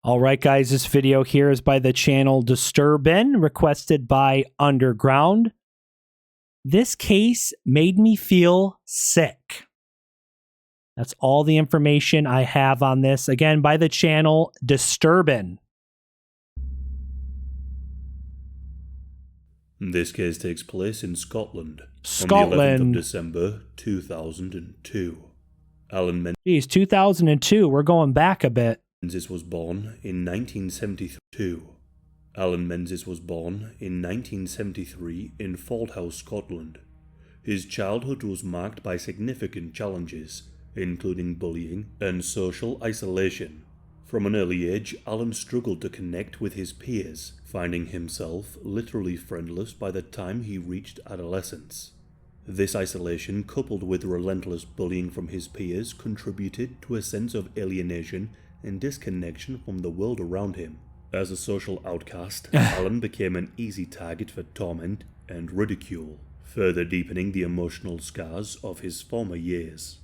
All right, guys, this video here is by the channel Disturbin, requested by Underground. This case made me feel sick. That's all the information I have on this. Again, by the channel Disturbin. This case takes place in Scotland. On the 11th of December, 2002. Alan Geez, 2002. We're going back a bit. Menzies was born in 1972. Alan Menzies was born in 1973 in Fauldhouse, Scotland. His childhood was marked by significant challenges, including bullying and social isolation. From an early age, Alan struggled to connect with his peers, finding himself literally friendless by the time he reached adolescence. This isolation, coupled with relentless bullying from his peers, contributed to a sense of alienation and disconnection from the world around him. As a social outcast, Alan became an easy target for torment and ridicule, further deepening the emotional scars of his former years.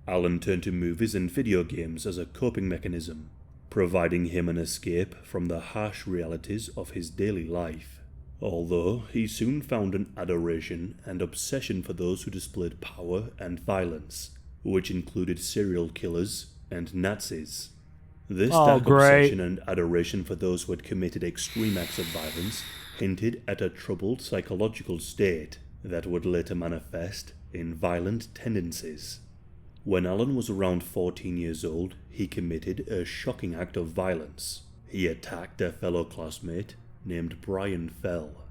Alan turned to movies and video games as a coping mechanism, providing him an escape from the harsh realities of his daily life. Although he soon found an adoration and obsession for those who displayed power and violence, which included serial killers and Nazis. This dark obsession and adoration for those who had committed extreme acts of violence hinted at a troubled psychological state that would later manifest in violent tendencies. When Alan was around 14 years old, he committed a shocking act of violence. He attacked a fellow classmate named Brian Fell.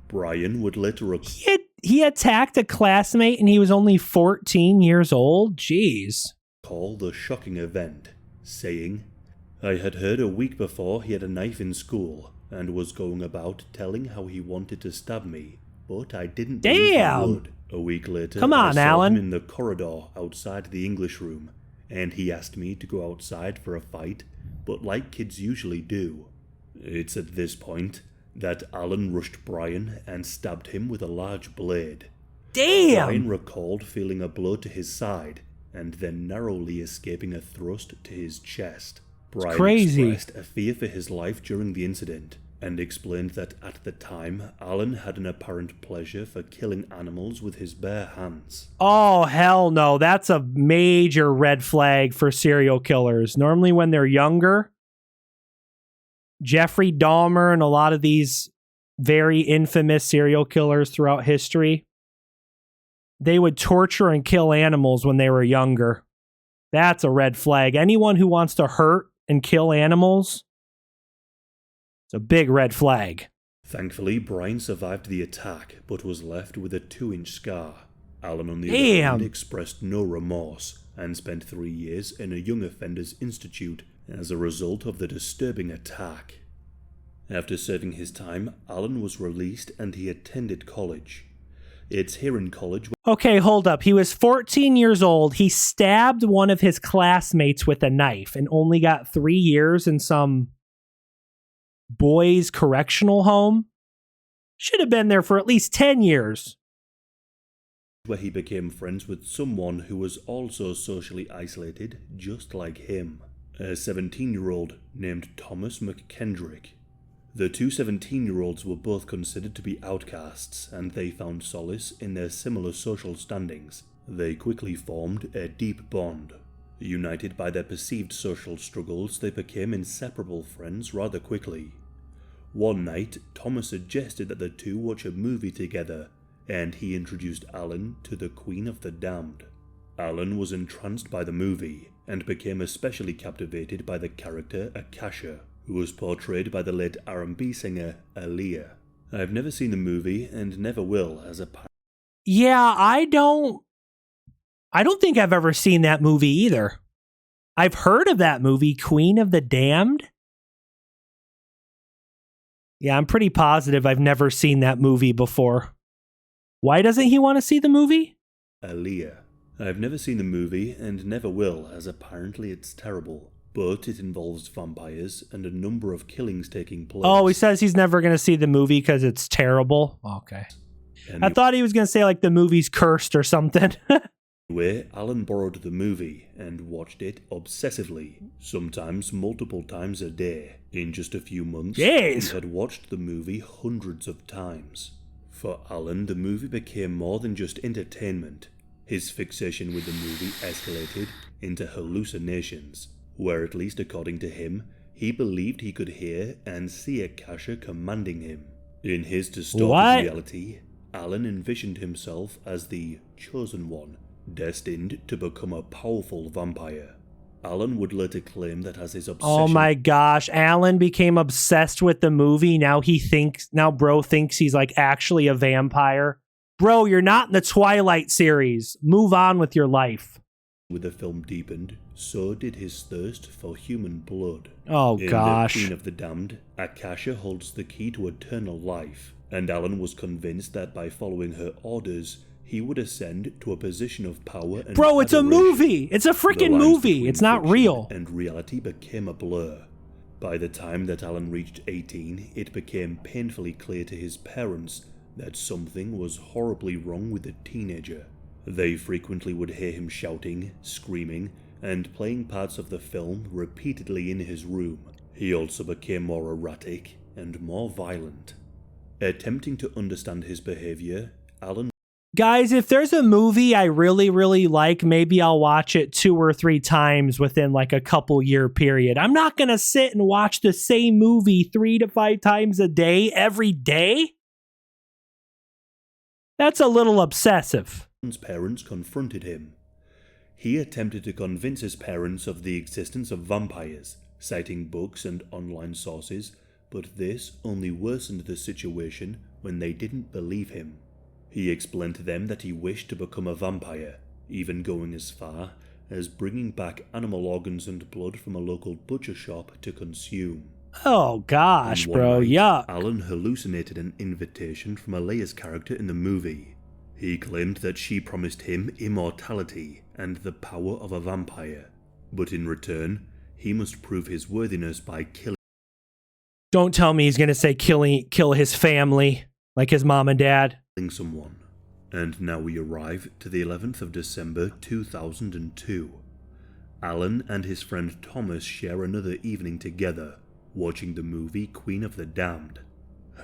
Brian would later He attacked a classmate and he was only 14 years old? Jeez. Call the shocking event, saying, "I had heard a week before he had a knife in school and was going about telling how he wanted to stab me, but I didn't believe he would." A week later, I saw him in the corridor outside the English room, and he asked me to go outside for a fight, but like kids usually do. It's at this point that Alan rushed Brian and stabbed him with a large blade. Brian recalled feeling a blow to his side, and then narrowly escaping a thrust to his chest. Brian expressed a fear for his life during the incident, and explained that at the time, Alan had an apparent pleasure for killing animals with his bare hands. Oh, hell no. That's a major red flag for serial killers. Normally when they're younger, Jeffrey Dahmer and a lot of these very infamous serial killers throughout history, they would torture and kill animals when they were younger. That's a red flag. Anyone who wants to hurt and kill animals, it's a big red flag. Thankfully, Brian survived the attack, but was left with a 2-inch scar. Alan, on the other hand, expressed no remorse and spent 3 years in a Young Offenders Institute as a result of the disturbing attack. After serving his time, Alan was released and he attended college. It's here in college. Okay, hold up. He was 14 years old. He stabbed one of his classmates with a knife and only got 3 years in some boys' correctional home. Should have been there for at least 10 years. Where he became friends with someone who was also socially isolated, just like him. A 17-year-old named Thomas McKendrick. The two 17-year-olds were both considered to be outcasts, and they found solace in their similar social standings. They quickly formed a deep bond. United by their perceived social struggles, they became inseparable friends rather quickly. One night, Thomas suggested that the two watch a movie together, and he introduced Alan to the Queen of the Damned. Alan was entranced by the movie, and became especially captivated by the character Akasha, who was portrayed by the late R&B singer Aaliyah. I've never seen the movie, and never will as a parent. Yeah, I don't think I've ever seen that movie either. I've heard of that movie, Queen of the Damned. Yeah, I'm pretty positive I've never seen that movie before. Why doesn't he want to see the movie? Aaliyah. I've never seen the movie, and never will, as apparently it's terrible. But it involves vampires and a number of killings taking place. Oh, he says he's never going to see the movie because it's terrible? Okay. I thought he was going to say like the movie's cursed or something. Anyway, Alan borrowed the movie and watched it obsessively, sometimes multiple times a day. In just a few months, Jeez. he had watched the movie hundreds of times. For Alan, the movie became more than just entertainment. His fixation with the movie escalated into hallucinations, where, at least according to him, he believed he could hear and see Akasha commanding him. In his distorted reality, Alan envisioned himself as the chosen one, destined to become a powerful vampire. Alan would later claim that as his obsession... Oh my gosh, Alan became obsessed with the movie. Now bro thinks he's like actually a vampire. Bro, you're not in the Twilight series. Move on with your life. With the film deepened, so did his thirst for human blood. Oh gosh. In The Queen of the Damned, Akasha holds the key to eternal life, and Alan was convinced that by following her orders, he would ascend to a position of power and Bro, it's adoration. A movie. It's a freaking movie. It's not real. And reality became a blur. By the time that Alan reached 18, it became painfully clear to his parents that something was horribly wrong with the teenager. They frequently would hear him shouting, screaming, and playing parts of the film repeatedly in his room. He also became more erratic and more violent. Attempting to understand his behavior, Alan... Guys, if there's a movie I really, really like, maybe I'll watch it 2 or 3 times within like a couple year period. I'm not going to sit and watch the same movie 3 to 5 times a day, every day. That's a little obsessive. Alan's parents confronted him. He attempted to convince his parents of the existence of vampires, citing books and online sources, but this only worsened the situation when they didn't believe him. He explained to them that he wished to become a vampire, even going as far as bringing back animal organs and blood from a local butcher shop to consume. Oh gosh, bro, yuck. Alan hallucinated an invitation from Alea's character in the movie. He claimed that she promised him immortality and the power of a vampire, but in return, he must prove his worthiness by killing... Don't tell me he's gonna say kill his family, like his mom and dad. ...someone. And now we arrive to the 11th of December 2002. Alan and his friend Thomas share another evening together, watching the movie Queen of the Damned.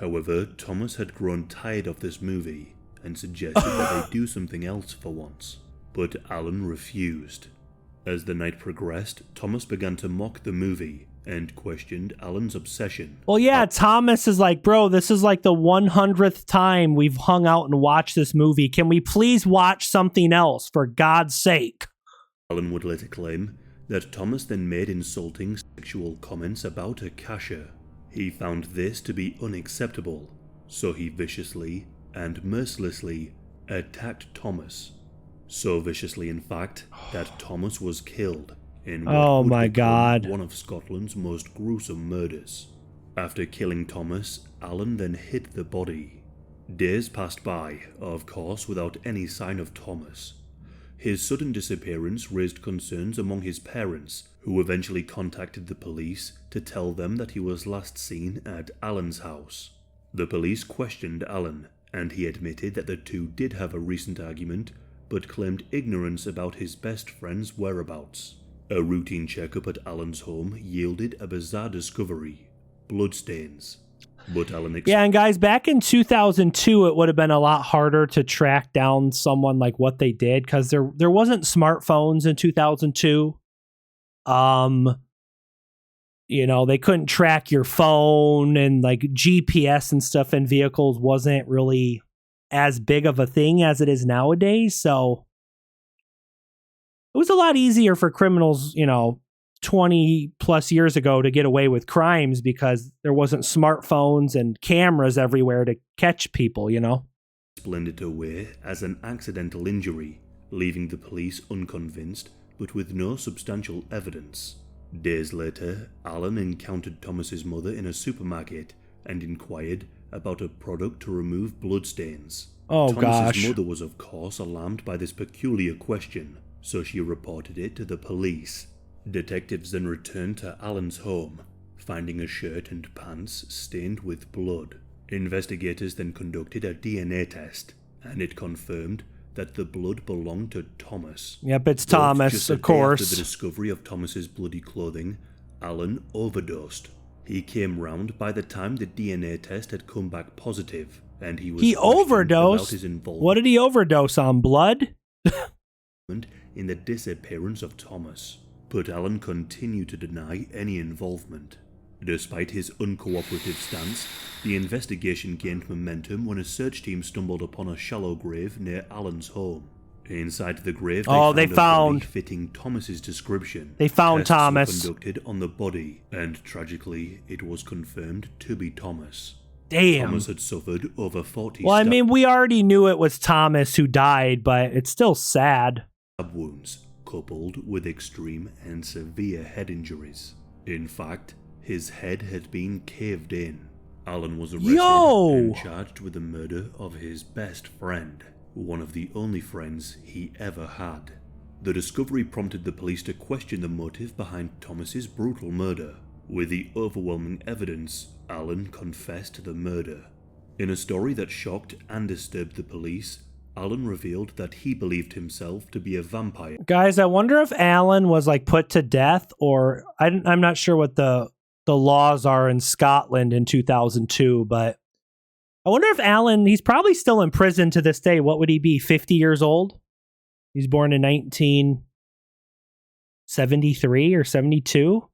However, Thomas had grown tired of this movie and suggested that they do something else for once, but Alan refused. As the night progressed, Thomas began to mock the movie and questioned Alan's obsession. Well, yeah, Thomas is like, bro, this is like the 100th time we've hung out and watched this movie. Can we please watch something else, for God's sake? Alan would later claim that Thomas then made insulting sexual comments about Akasha. He found this to be unacceptable, so he viciously and mercilessly attacked Thomas. So viciously, in fact, that Thomas was killed in what would become one of Scotland's most gruesome murders. After killing Thomas, Alan then hid the body. Days passed by, of course, without any sign of Thomas. His sudden disappearance raised concerns among his parents, who eventually contacted the police to tell them that he was last seen at Alan's house. The police questioned Alan, and he admitted that the two did have a recent argument, but claimed ignorance about his best friend's whereabouts. A routine checkup at Alan's home yielded a bizarre discovery: bloodstains. But Alan... Yeah, and guys, back in 2002, it would have been a lot harder to track down someone like what they did, because there wasn't smartphones in 2002. You know, they couldn't track your phone, and like GPS and stuff in vehicles wasn't really as big of a thing as it is nowadays. So it was a lot easier for criminals, you know, 20 plus years ago to get away with crimes, because there wasn't smartphones and cameras everywhere to catch people, you know. Explained it away as an accidental injury, leaving the police unconvinced, but with no substantial evidence. Days later, Alan encountered Thomas's mother in a supermarket and inquired about a product to remove bloodstains. Oh, Thomas's mother was, of course, alarmed by this peculiar question, so she reported it to the police. Detectives then returned to Alan's home, finding a shirt and pants stained with blood. Investigators then conducted a DNA test, and it confirmed that the blood belonged to Thomas. Yep, it's But Thomas, just a of day after course. the discovery of Thomas's bloody clothing, Alan overdosed. He came round by the time the DNA test had come back positive, and he was questioned overdosed? about his involvement What did he overdose on? Blood? in the disappearance of Thomas. But Alan continued to deny any involvement. Despite his uncooperative stance, the investigation gained momentum when a search team stumbled upon a shallow grave near Alan's home. Inside the grave, they found a body fitting Thomas's description. They found Tests Thomas. were conducted on the body, and tragically, it was confirmed to be Thomas. Damn. Thomas had suffered over 40 Well, I mean, we already knew it was Thomas who died, but it's still sad. stab wounds, coupled with extreme and severe head injuries. In fact, his head had been caved in. Alan was arrested and charged with the murder of his best friend, one of the only friends he ever had. The discovery prompted the police to question the motive behind Thomas's brutal murder. With the overwhelming evidence, Alan confessed to the murder. In a story that shocked and disturbed the police, Alan revealed that he believed himself to be a vampire. Guys, I wonder if Alan was like put to death, or I'm not sure what the laws are in Scotland in 2002, but I wonder if Alan, he's probably still in prison to this day. What would he be, 50 years old? He's born in 1973 or 72.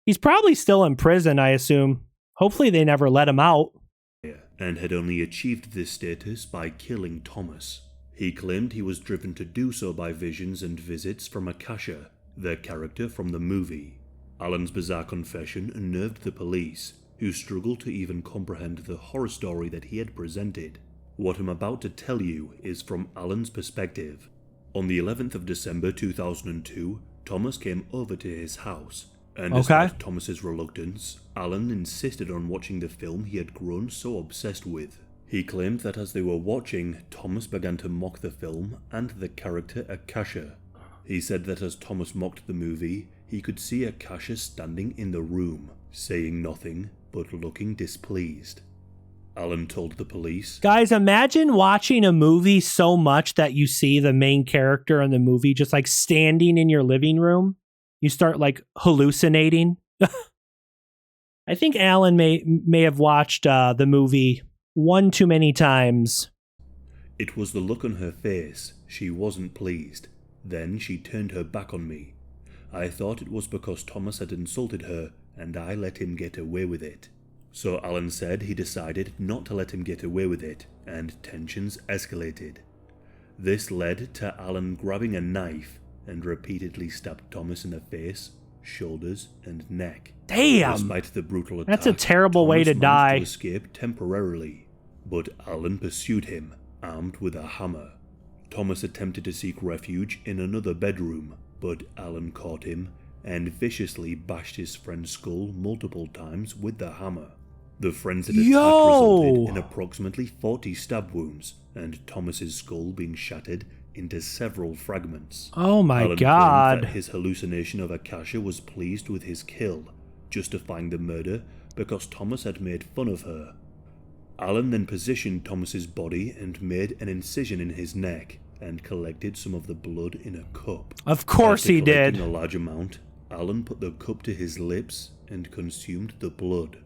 He's probably still in prison, I assume. Hopefully they never let him out. And had only achieved this status by killing Thomas. He claimed he was driven to do so by visions and visits from Akasha, their character from the movie. Alan's bizarre confession unnerved the police, who struggled to even comprehend the horror story that he had presented. What I'm about to tell you is from Alan's perspective. On the 11th of December 2002, Thomas came over to his house, and despite Thomas's reluctance, Alan insisted on watching the film he had grown so obsessed with. He claimed that as they were watching, Thomas began to mock the film and the character Akasha. He said that as Thomas mocked the movie, he could see Akasha standing in the room, saying nothing but looking displeased. Alan told the police, Guys, imagine watching a movie so much that you see the main character in the movie just like standing in your living room. You start like hallucinating. I think Alan may have watched the movie one too many times. It was the look on her face. She wasn't pleased. Then she turned her back on me. I thought it was because Thomas had insulted her, and I let him get away with it. So Alan said he decided not to let him get away with it, and tensions escalated. This led to Alan grabbing a knife and repeatedly stabbed Thomas in the face, shoulders, and neck. Damn! Despite the brutal attack, that's a terrible way to die. Thomas managed to escape temporarily, but Alan pursued him, armed with a hammer. Thomas attempted to seek refuge in another bedroom, but Alan caught him and viciously bashed his friend's skull multiple times with the hammer. The frenzied attack resulted in approximately 40 stab wounds, and Thomas's skull being shattered into several fragments. Oh my Alan God. claimed that his hallucination of Akasha was pleased with his kill, justifying the murder because Thomas had made fun of her. Alan then positioned Thomas's body and made an incision in his neck and collected some of the blood in a cup. Of course he did. After collecting a large amount, Alan put the cup to his lips and consumed the blood.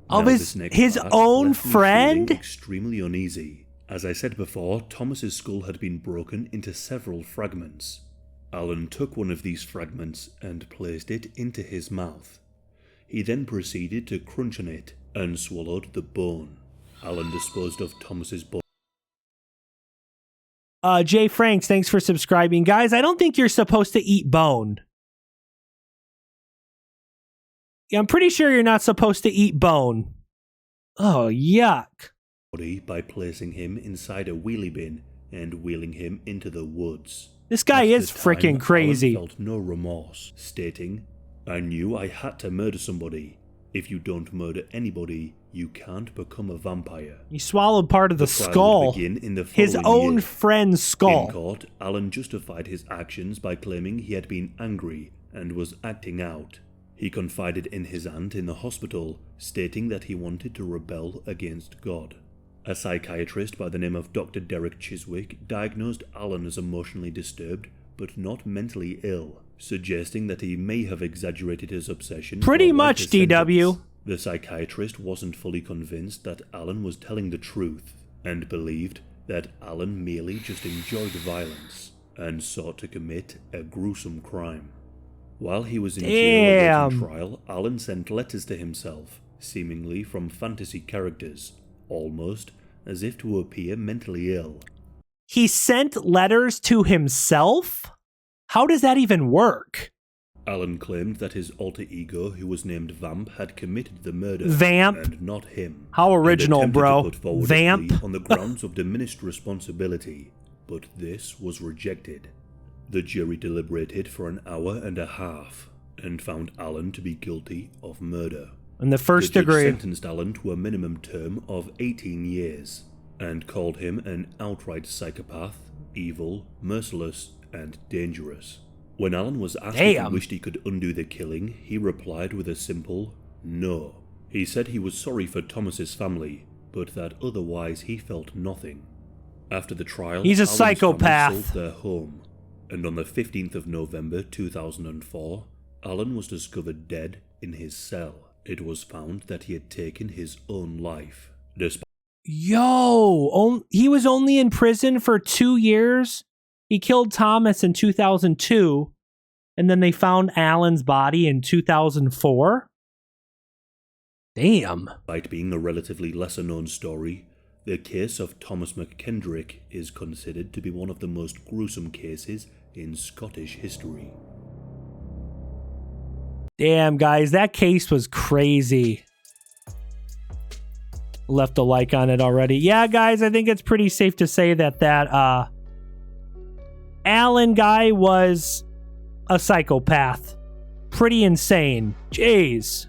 Of Now, his own left me friend? feeling extremely uneasy. As I said before, Thomas's skull had been broken into several fragments. Alan took one of these fragments and placed it into his mouth. He then proceeded to crunch on it and swallowed the bone. Alan disposed of Thomas's body. Jay Franks, thanks for subscribing. Guys, I don't think you're supposed to eat bone. Yeah, I'm pretty sure you're not supposed to eat bone. Oh, yuck. By placing him inside a wheelie bin and wheeling him into the woods. This guy is freaking crazy. Alan felt no remorse, stating, "I knew I had to murder somebody. If you don't murder anybody, you can't become a vampire." He swallowed part of the skull. His own friend's skull. In court, Alan justified his actions by claiming he had been angry and was acting out. He confided in his aunt in the hospital, stating that he wanted to rebel against God. A psychiatrist by the name of Dr. Derek Chiswick diagnosed Alan as emotionally disturbed but not mentally ill, suggesting that he may have exaggerated his obsession. Pretty much, DW. The psychiatrist wasn't fully convinced that Alan was telling the truth and believed that Alan merely just enjoyed violence and sought to commit a gruesome crime. While he was in jail awaiting trial, Alan sent letters to himself, seemingly from fantasy characters, almost as if to appear mentally ill. He sent letters to himself? How does that even work? Alan claimed that his alter ego, who was named Vamp, had committed the murder. Vamp? And not him. How original, bro. To put forward Vamp? a plea on the grounds of diminished responsibility, but this was rejected. The jury deliberated for an hour and a half and found Alan to be guilty of murder. In the first degree. The degree. judge sentenced Alan to a minimum term of 18 years and called him an outright psychopath, evil, merciless, and dangerous. When Alan was asked if he wished he could undo the killing, he replied with a simple no. He said he was sorry for Thomas's family, but that otherwise he felt nothing. After the trial, he's a Alan's psychopath. family sold their home, and on the 15th of November 2004, Alan was discovered dead in his cell. It was found that he had taken his own life. He was only in prison for 2 years? He killed Thomas in 2002, and then they found Alan's body in 2004? Damn. Despite being a relatively lesser-known story, the case of Thomas McKendrick is considered to be one of the most gruesome cases in Scottish history. Damn, guys, that case was crazy. Left a like on it already. Yeah, guys, I think it's pretty safe to say that Alan guy was a psychopath. Pretty insane. Jeez.